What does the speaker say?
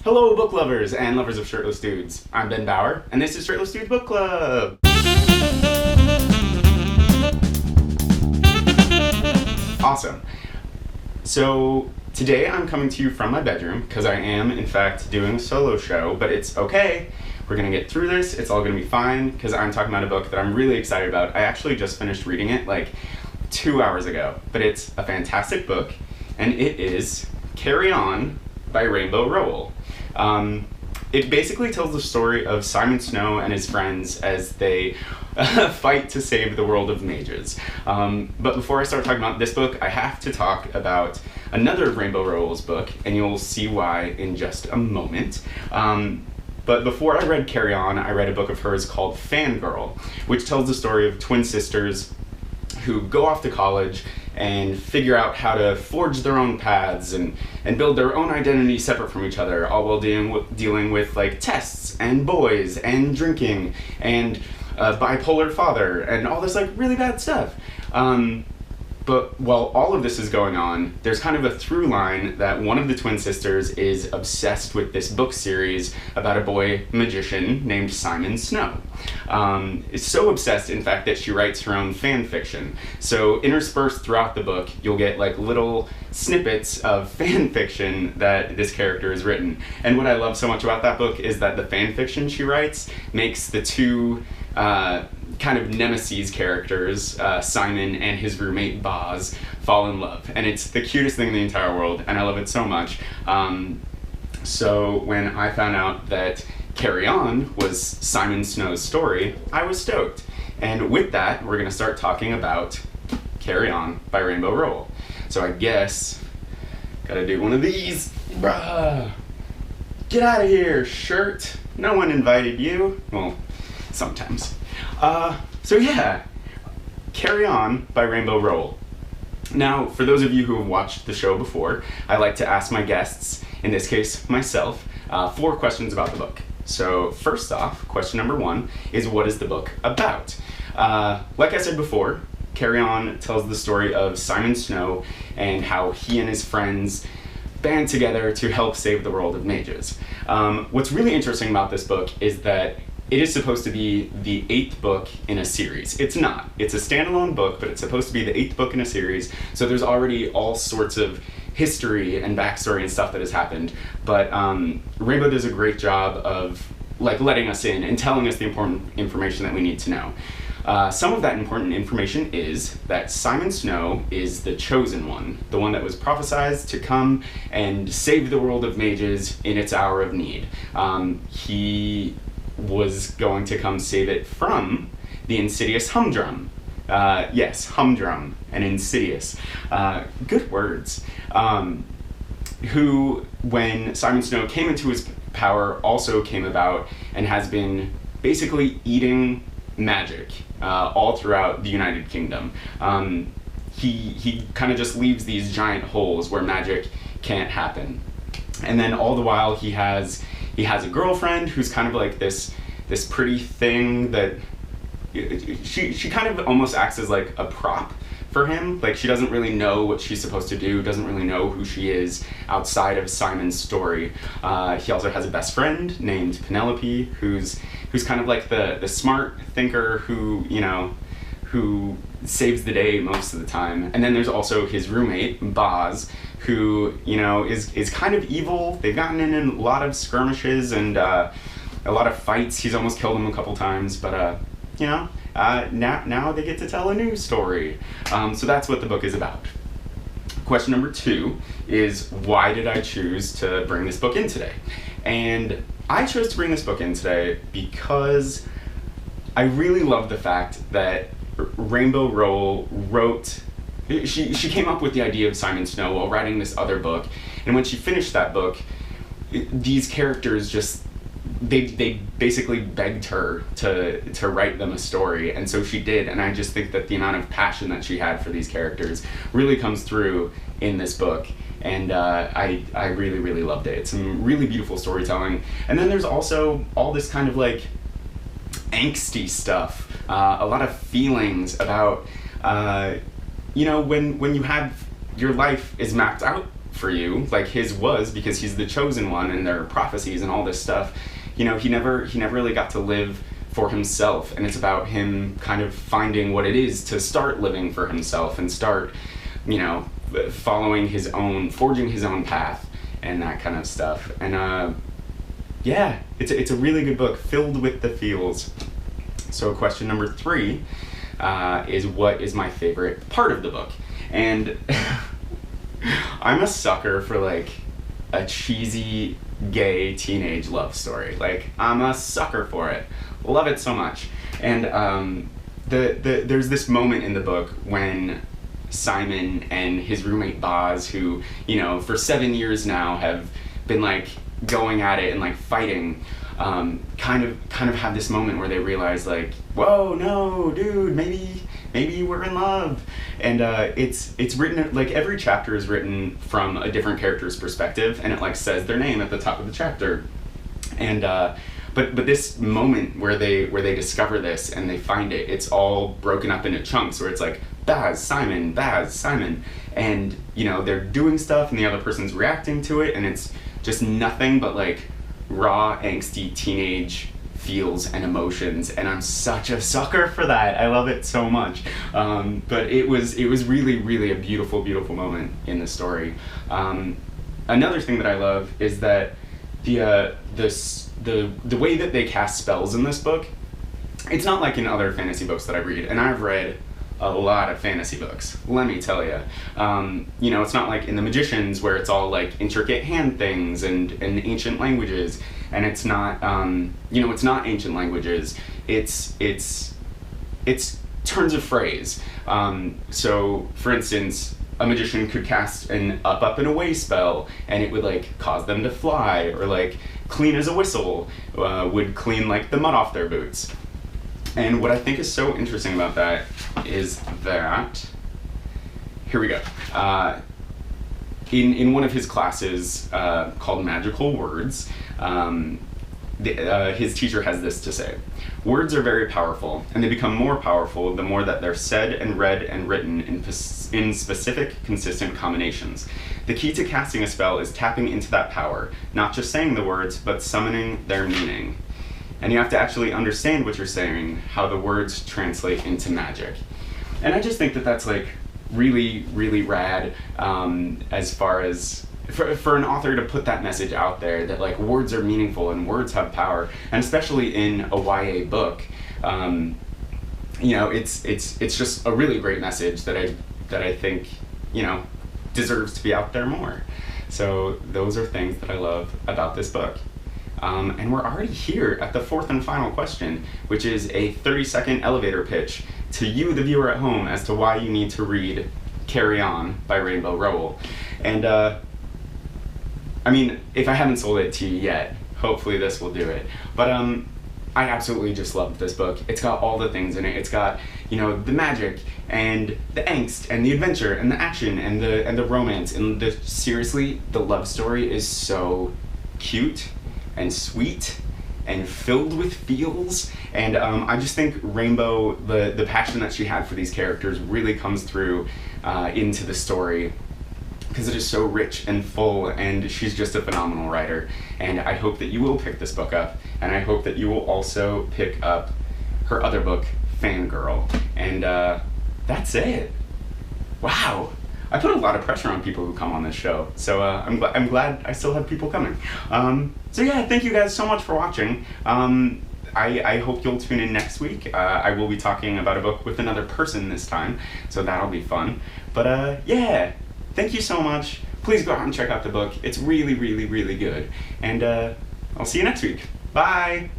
Hello, book lovers and lovers of Shirtless Dudes. I'm Ben Bauer, and this is Shirtless Dudes Book Club. Awesome. So today I'm coming to you from my bedroom because I am, in fact, doing a solo show, but it's okay. We're going to get through this. It's all going to be fine because I'm talking about a book that I'm really excited about. I actually just finished reading it like 2 hours ago, but it's a fantastic book, and it is Carry On by Rainbow Rowell. It basically tells the story of Simon Snow and his friends as they fight to save the world of mages. But before I start talking about this book, I have to talk about another of Rainbow Rowell's book, and you'll see why in just a moment. But before I read Carry On, I read a book of hers called Fangirl, which tells the story of twin sisters who go off to college and figure out how to forge their own paths and build their own identity separate from each other, all while dealing with like tests and boys and drinking and a bipolar father and all this like really bad stuff. But while all of this is going on, there's kind of a through line that one of the twin sisters is obsessed with this book series about a boy magician named Simon Snow. Is so obsessed, in fact, that she writes her own fan fiction. So interspersed throughout the book, you'll get like little snippets of fan fiction that this character has written. And what I love so much about that book is that the fan fiction she writes makes the two kind of nemesis characters, Simon and his roommate Boz, fall in love. And it's the cutest thing in the entire world, and I love it so much. So when I found out that Carry On was Simon Snow's story, I was stoked. And with that, we're going to start talking about Carry On by Rainbow Rowell. So I guess, gotta do one of these. Bruh. Get out of here, shirt. No one invited you. Well, sometimes. So yeah, Carry On by Rainbow Rowell. Now, for those of you who have watched the show before, I like to ask my guests, in this case myself, 4 questions about the book. So first off, question number 1 is, what is the book about? Like I said before, Carry On tells the story of Simon Snow and how he and his friends band together to help save the world of mages. What's really interesting about this book is that it is supposed to be the 8th book in a series. It's not. It's a standalone book, but it's supposed to be the 8th book in a series, so there's already all sorts of history and backstory and stuff that has happened. But Rainbow does a great job of like letting us in and telling us the important information that we need to know. Some of that important information is that Simon Snow is the chosen one, the one that was prophesied to come and save the world of mages in its hour of need. He was going to come save it from the insidious Humdrum. Yes, Humdrum and Insidious. Good words. Who, when Simon Snow came into his power, also came about and has been basically eating magic all throughout the United Kingdom. He kind of just leaves these giant holes where magic can't happen. And then all the while he has a girlfriend who's kind of like this pretty thing that she kind of almost acts as like a prop for him. Like, she doesn't really know what she's supposed to do, doesn't really know who she is outside of Simon's story. He also has a best friend named Penelope, who's kind of like the smart thinker who saves the day most of the time. And then there's also his roommate, Boz, who, is kind of evil. They've gotten in a lot of skirmishes and a lot of fights. He's almost killed him a couple times, but now they get to tell a new story. So that's what the book is about. Question number 2 is, why did I choose to bring this book in today? And I chose to bring this book in today because I really love the fact that Rainbow Rowell wrote. She came up with the idea of Simon Snow while writing this other book, and when she finished that book, these characters just they basically begged her to write them a story, and so she did. And I just think that the amount of passion that she had for these characters really comes through in this book, and I really, really loved it. It's some really beautiful storytelling, and then there's also all this kind of like angsty stuff, a lot of feelings about when you have your life is mapped out for you, like his was, because he's the chosen one and there are prophecies and all this stuff. You know, he never really got to live for himself, and it's about him kind of finding what it is to start living for himself and start, you know, following his own, forging his own path and that kind of stuff. And yeah, it's a really good book filled with the feels. So question number 3 is, what is my favorite part of the book? And I'm a sucker for like a cheesy gay teenage love story. Like, I'm a sucker for it. Love it so much. And there's this moment in the book when Simon and his roommate Boz, who, you know, for 7 years now have been like going at it and like fighting, kind of have this moment where they realize like, whoa, no, dude, maybe we're in love. And it's written, like, every chapter is written from a different character's perspective, and it like says their name at the top of the chapter. And but this moment where they discover this and they find it, it's all broken up into chunks where it's like Baz, Simon, and you know, they're doing stuff and the other person's reacting to it, and it's just nothing but like raw, angsty teenage feels and emotions, and I'm such a sucker for that. I love it so much. But it was really a beautiful moment in the story. Another thing that I love is that the way that they cast spells in this book, it's not like in other fantasy books that I read, and I've read a lot of fantasy books, let me tell you. You know, it's not like in The Magicians where it's all like intricate hand things and ancient languages, and it's not, you know, it's not ancient languages, it's turns of phrase. So, for instance, a magician could cast an up and away spell, and it would like cause them to fly, or like clean as a whistle would clean like the mud off their boots. And what I think is so interesting about that is that, here we go. In one of his classes called Magical Words, his teacher has this to say: words are very powerful, and they become more powerful the more that they're said and read and written in specific, consistent combinations. The key to casting a spell is tapping into that power, not just saying the words, but summoning their meaning. And you have to actually understand what you're saying, how the words translate into magic. And I just think that that's like really rad, as far as for an author to put that message out there, that like words are meaningful and words have power, and especially in a YA book. You know, it's just a really great message that I think, you know, deserves to be out there more. So those are things that I love about this book. And we're already here at the 4th and final question, which is a 30-second elevator pitch to you, the viewer at home, as to why you need to read Carry On by Rainbow Rowell. And I mean, if I haven't sold it to you yet, hopefully this will do it. But I absolutely just loved this book. It's got all the things in it. It's got, you know, the magic and the angst and the adventure and the action and the romance, and seriously, the love story is so cute and sweet and filled with feels, and I just think Rainbow, the passion that she had for these characters really comes through into the story, because it is so rich and full, and she's just a phenomenal writer. And I hope that you will pick this book up, and I hope that you will also pick up her other book, Fangirl. And that's it. Wow. I put a lot of pressure on people who come on this show, so I'm glad I still have people coming. So yeah, thank you guys so much for watching. I hope you'll tune in next week. I will be talking about a book with another person this time, so that'll be fun. But yeah, thank you so much. Please go out and check out the book. It's really good. And I'll see you next week. Bye!